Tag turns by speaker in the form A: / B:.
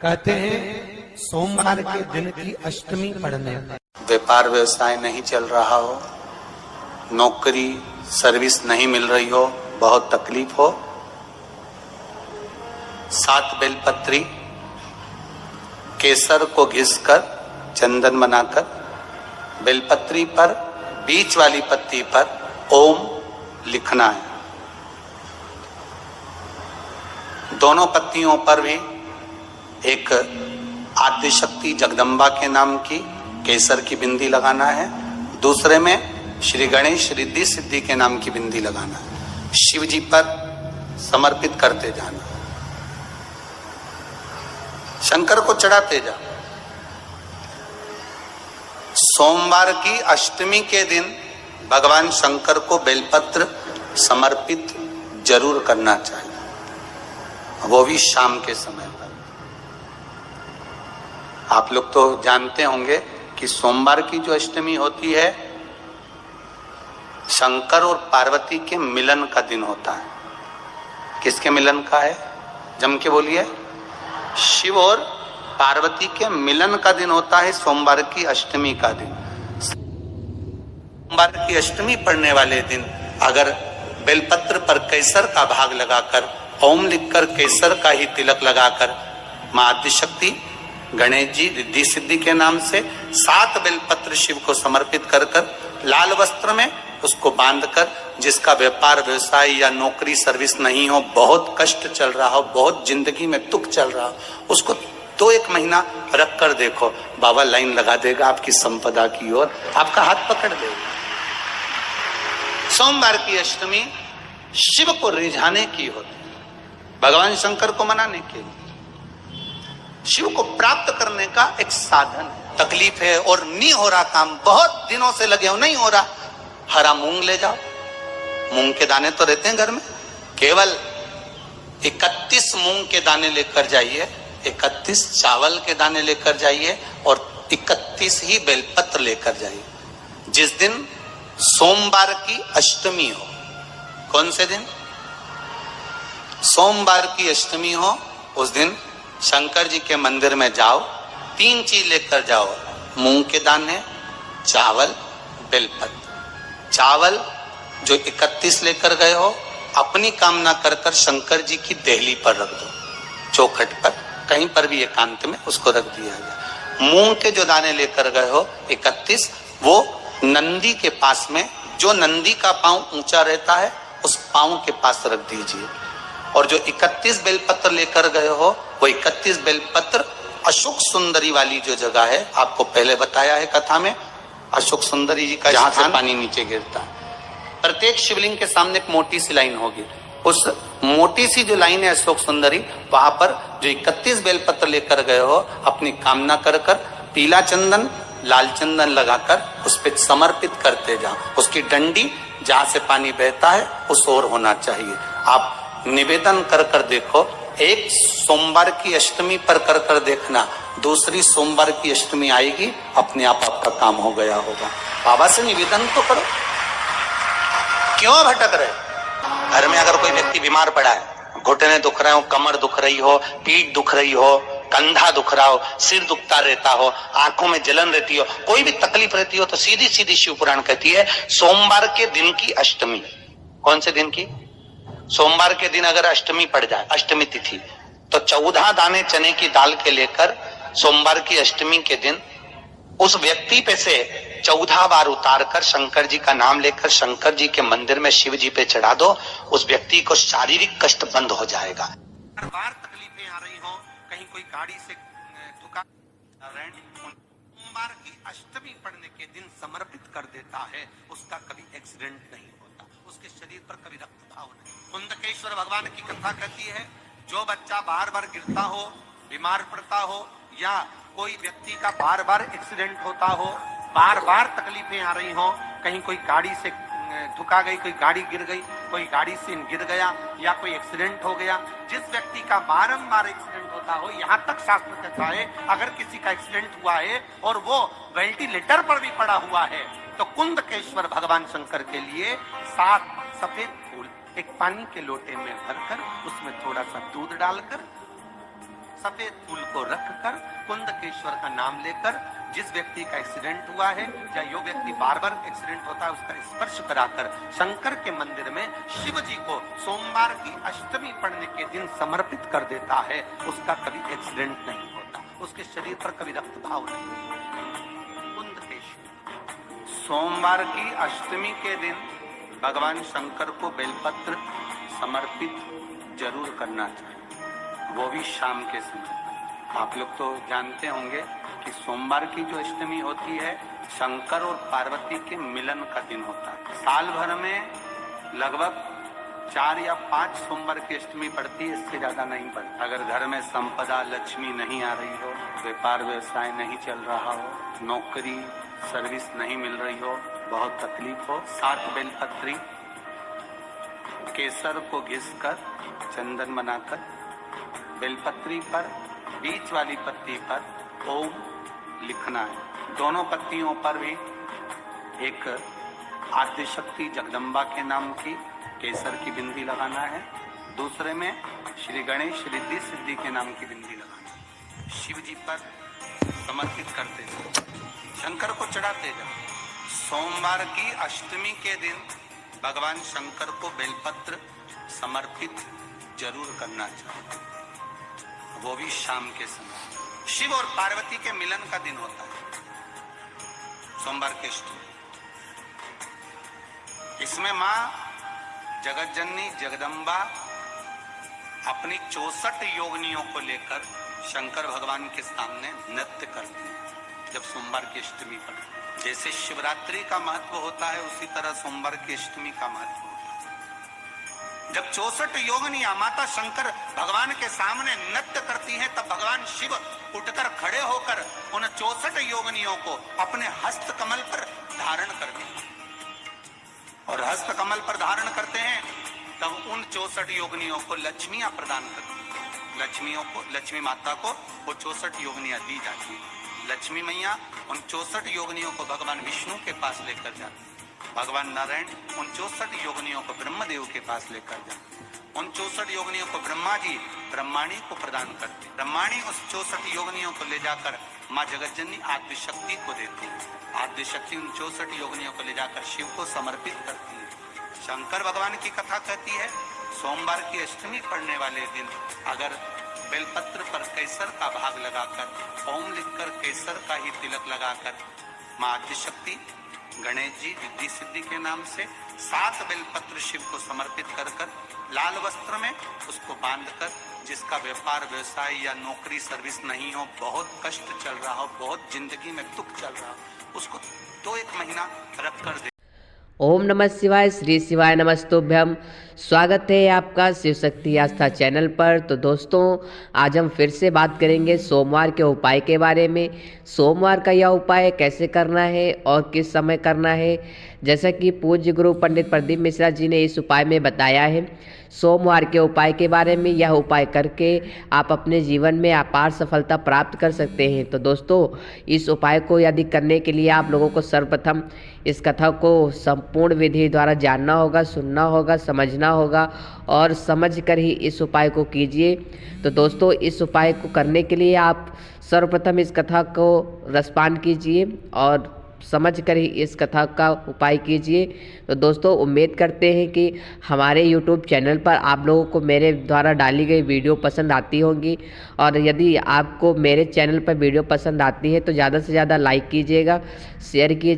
A: कहते हैं सोमवार के दिन की अष्टमी पड़ने पर
B: व्यापार व्यवसाय नहीं चल रहा हो, नौकरी सर्विस नहीं मिल रही हो, बहुत तकलीफ हो, 7 बेलपत्री केसर को घिसकर चंदन बनाकर बेलपत्री पर बीच वाली पत्ती पर ओम लिखना है। दोनों पत्तियों पर भी एक आदिशक्ति जगदम्बा के नाम की केसर की बिंदी लगाना है, दूसरे में श्री गणेश रिद्धि सिद्धि के नाम की बिंदी लगाना है। शिव जी पर समर्पित करते जाना, शंकर को चढ़ाते जा। सोमवार की अष्टमी के दिन भगवान शंकर को बेलपत्र समर्पित जरूर करना चाहिए, वो भी शाम के समय पर। आप लोग तो जानते होंगे कि सोमवार की जो अष्टमी होती है शंकर और पार्वती के मिलन का दिन होता है। किसके मिलन का है? जम के बोलिए। शिव और पार्वती के मिलन का दिन होता है सोमवार की अष्टमी का दिन। सोमवार की अष्टमी पड़ने वाले दिन अगर बेलपत्र पर केसर का भाग लगाकर ओम लिखकर केसर का ही तिलक लगाकर मां आदिशक्ति गणेश जी रिद्धि सिद्धि के नाम से 7 बेलपत्र शिव को समर्पित कर लाल वस्त्र में उसको बांधकर, जिसका व्यापार व्यवसाय या नौकरी सर्विस नहीं हो, बहुत कष्ट चल रहा हो, बहुत जिंदगी में दुख चल रहा हो, उसको 2-1 महीना रख कर देखो, बाबा लाइन लगा देगा आपकी संपदा की ओर, आपका हाथ पकड़ देगा। सोमवार की अष्टमी शिव को रिझाने की होती, भगवान शंकर को मनाने के लिए, शिव को प्राप्त करने का एक साधन है। तकलीफ है और नहीं हो रहा काम, बहुत दिनों से लगे हो, नहीं हो रहा, हरा मूंग ले जाओ। मूंग के दाने तो रहते हैं घर में, केवल 31 मूंग के दाने लेकर जाइए, 31 चावल के दाने लेकर जाइए और 31 ही बेलपत्र लेकर जाइए। जिस दिन सोमवार की अष्टमी हो, कौन से दिन? सोमवार की अष्टमी हो, उस दिन शंकर जी के मंदिर में जाओ, 3 चीज लेकर जाओ, मूंग के दाने, चावल, बेलपत्र। चावल जो 31 लेकर गए हो, अपनी कामना कर शंकर जी की देहली पर रख दो, चौखट पर, कहीं पर भी एकांत में उसको रख दिया जाए। मूंग के जो दाने लेकर गए हो 31, वो नंदी के पास में, जो नंदी का पांव ऊंचा रहता है उस पांव के पास रख दीजिए। और जो 31 बेलपत्र लेकर गए हो, वो 31 बेलपत्र अशोक सुंदरी वाली जो जगह है, आपको पहले बताया है कथा में, अशोक सुंदरी जी का जहां से पानी नीचे गिरता है, प्रत्येक शिवलिंग के सामने एक मोटी सी लाइन होगी, उस मोटी सी जो लाइन है अशोक सुंदरी, वहां पर जो 31 बेलपत्र लेकर गए हो, अपनी कामना कर पीला चंदन लाल चंदन लगाकर उस पर समर्पित करते जाओ। उसकी डंडी जहां से पानी बहता है उस ओर होना चाहिए। आप निवेदन कर देखो, एक सोमवार की अष्टमी पर कर देखना, दूसरी सोमवार की अष्टमी आएगी, अपने आप आपका काम हो गया होगा। बाबा से निवेदन तो करो, क्यों भटक रहे? घर में अगर कोई व्यक्ति बीमार पड़ा है, घुटने दुख रहे हो, कमर दुख रही हो, पीठ दुख रही हो, कंधा दुख रहा हो, सिर दुखता रहता हो, आंखों में जलन रहती हो, कोई भी तकलीफ रहती हो, तो सीधी सीधी शिव पुराण कहती है सोमवार के दिन की अष्टमी। कौन से दिन की? सोमवार के दिन अगर अष्टमी पड़ जाए, अष्टमी तिथि, तो 14 दाने चने की दाल के लेकर सोमवार की अष्टमी के दिन उस व्यक्ति पे से 14 बार उतार कर शंकर जी का नाम लेकर शंकर जी के मंदिर में शिव जी पे चढ़ा दो, उस व्यक्ति को शारीरिक कष्ट बंद हो जाएगा। हर बार तकलीफें आ रही हो, कहीं कोई गाड़ी से धुका, सोमवार की अष्टमी पड़ने के दिन समर्पित कर देता है, उसका कभी एक्सीडेंट नहीं होता, उसके शरीर पर कभी रक्तभाव नहीं। कुंदकेश्वर भगवान की कथा कहती है, जो बच्चा बार बार गिरता हो, बीमार पड़ता हो, या कोई व्यक्ति का बार बार एक्सीडेंट होता हो, बार बार तकलीफें आ रही हो, कहीं कोई गाड़ी से धुका गई, कोई गाड़ी गिर गई, कोई गाड़ी से गिर गया, या कोई एक्सीडेंट हो गया, जिस व्यक्ति का बारंबार एक्सीडेंट होता हो, यहाँ तक शास्त्र कहता है अगर किसी का एक्सीडेंट हुआ है और वो वेंटिलेटर पर भी पड़ा हुआ है, तो कुंदकेश्वर भगवान शंकर के लिए 7 सफेद फूल एक पानी के लोटे में भरकर उसमें थोड़ा सा दूध डालकर सफेद फूल को रखकर कुंदकेश्वर का नाम लेकर जिस व्यक्ति का एक्सीडेंट हुआ है या जो व्यक्ति बार बार एक्सीडेंट होता है उसका स्पर्श कराकर शंकर के मंदिर में शिव जी को सोमवार की अष्टमी पड़ने के दिन समर्पित कर देता है, उसका कभी एक्सीडेंट नहीं होता, उसके शरीर पर कभी रक्तभाव नहीं होता। कुंदकेश्वर सोमवार की अष्टमी के दिन भगवान शंकर को बेलपत्र समर्पित जरूर करना चाहिए, वो भी शाम के समय। आप लोग तो जानते होंगे कि सोमवार की जो अष्टमी होती है शंकर और पार्वती के मिलन का दिन होता है। साल भर में लगभग 4 या 5 सोमवार की अष्टमी पड़ती है, इससे ज्यादा नहीं पड़ती। अगर घर में संपदा लक्ष्मी नहीं आ रही हो, व्यापार व्यवसाय नहीं चल रहा हो, नौकरी सर्विस नहीं मिल रही हो, बहुत तकलीफ हो, 7 बेलपत्री केसर को घिसकर चंदन बनाकर बेलपत्री पर बीच वाली पत्ती पर ओम लिखना है। दोनों पत्तियों पर भी एक आद्यशक्ति जगदम्बा के नाम की केसर की बिंदी लगाना है, दूसरे में श्री गणेश रिद्धि सिद्धि के नाम की बिंदी लगाना है। शिव जी पर समर्पित करते जाओ, शंकर को चढ़ाते जाओ। सोमवार की अष्टमी के दिन भगवान शंकर को बेलपत्र समर्पित जरूर करना चाहिए, वो भी शाम के समय। शिव और पार्वती के मिलन का दिन होता है सोमवार के अष्टमी। इसमें मां जगत जननी जगदम्बा अपनी 64 योगिनियों को लेकर शंकर भगवान के सामने नृत्य करती है जब सोमवार की अष्टमी पर। जैसे शिवरात्रि का महत्व होता है उसी तरह सोमवार की अष्टमी का महत्व होता है। जब 64 योगिनियां माता शंकर भगवान के सामने नृत्य करती हैं तब भगवान शिव उठकर खड़े होकर उन 64 योगिनियों को अपने हस्त कमल पर धारण करते हैं और हस्त कमल पर धारण करते हैं तब उन 64 योगिनियों को लक्ष्मियां प्रदान करती हैं। लक्ष्मी माता को वो 64 योगिनियां दी जाती है। लक्ष्मी मैया उन 64 योगिनियों को भगवान विष्णु के पास लेकर जाते हैं, भगवान नारायण उन 64 योगिनियों को ब्रह्मदेव के पास लेकर जाते हैं, उन 64 योगिनियों को ब्रह्मा जी ब्रह्माणी को प्रदान करते हैं। ब्रह्माणी उस 64 योगिनियों को ले जाकर माँ जगतजननी आद्यशक्ति को देती है। आद्यशक्ति उन 64 योगिनियों को ले जाकर शिव को समर्पित करती है। शंकर भगवान की कथा कहती है सोमवार की अष्टमी पड़ने वाले दिन अगर बेलपत्र पर केसर का भाग लगाकर ओम लिखकर केसर का ही तिलक लगाकर माँ आद्यशक्ति गणेश जी रिद्धि सिद्धि के नाम से 7 बेलपत्र शिव को समर्पित कर लाल वस्त्र में उसको बांधकर, जिसका व्यापार व्यवसाय या नौकरी सर्विस नहीं हो, बहुत कष्ट चल रहा हो, बहुत जिंदगी में दुख चल रहा हो, उसको 2-1 महीना रख कर दे।
C: ओम नमः शिवाय, श्री शिवाय नमस्तुभ्यम। स्वागत है आपका शिव शक्ति आस्था चैनल पर। तो दोस्तों आज हम फिर से बात करेंगे सोमवार के उपाय के बारे में। सोमवार का यह उपाय कैसे करना है और किस समय करना है, जैसा कि पूज्य गुरु पंडित प्रदीप मिश्रा जी ने इस उपाय में बताया है। सोमवार के उपाय के बारे में, यह उपाय करके आप अपने जीवन में अपार सफलता प्राप्त कर सकते हैं। तो दोस्तों इस उपाय को यदि करने के लिए आप लोगों को सर्वप्रथम इस कथा को संपूर्ण विधि द्वारा जानना होगा, सुनना होगा, समझना होगा और समझ कर ही इस उपाय को कीजिए। तो दोस्तों इस उपाय को करने के लिए आप सर्वप्रथम इस कथा को रसपान कीजिए और समझ कर ही इस कथा का उपाय कीजिए। तो दोस्तों उम्मीद करते हैं कि हमारे YouTube चैनल पर आप लोगों को मेरे द्वारा डाली गई वीडियो पसंद आती होंगी और यदि आपको मेरे चैनल पर वीडियो पसंद आती है तो ज़्यादा से ज़्यादा लाइक कीजिएगा, शेयर कीजिए।